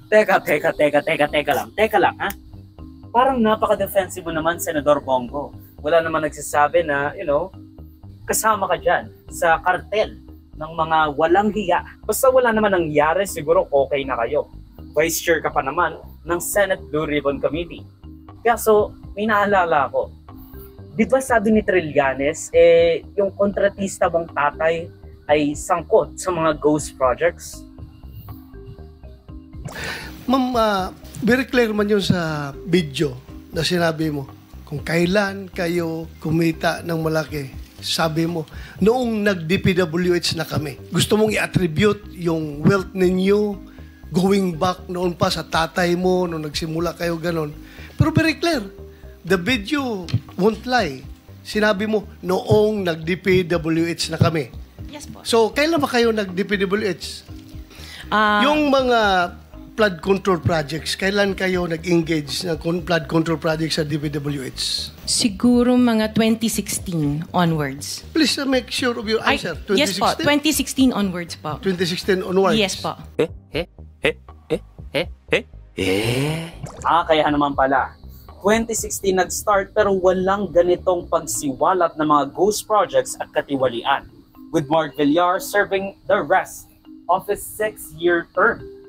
Teka lang, ha? Parang napaka-defensive mo naman, Senador Bongo. Wala naman nagsasabi na, kasama ka dyan sa kartel ng mga walang hiya. Basta wala naman nangyari, siguro okay na kayo. Vice Chair ka pa naman ng Senate Blue Ribbon Committee. Kaya may naalala ko. Di ba sabi ni Trillanes, yung kontratista mong tatay ay sangkot sa mga ghost projects? Ma'am, very clear man yun sa video na sinabi mo. Kung kailan kayo kumita ng malaki, sabi mo, noong nag-DPWH na kami. Gusto mong i-attribute yung wealth ninyo going back noon pa sa tatay mo, noong nagsimula kayo ganon. Pero very clear, the video won't lie. Sinabi mo, noong nag-DPWH na kami. Yes po. So, kailan ba kayo nag-DPWH? Yung mga flood control projects, kailan kayo nag-engage ng flood control projects sa DPWH? Siguro mga 2016 onwards. Please make sure of your answer. Yes po, 2016 onwards po. 2016 onwards? Yes po. Kaya naman pala. 2016 nag-start pero walang ganitong pagsiwalat ng mga ghost projects at katiwalian. With Mark Villar serving the rest of his 6-year term.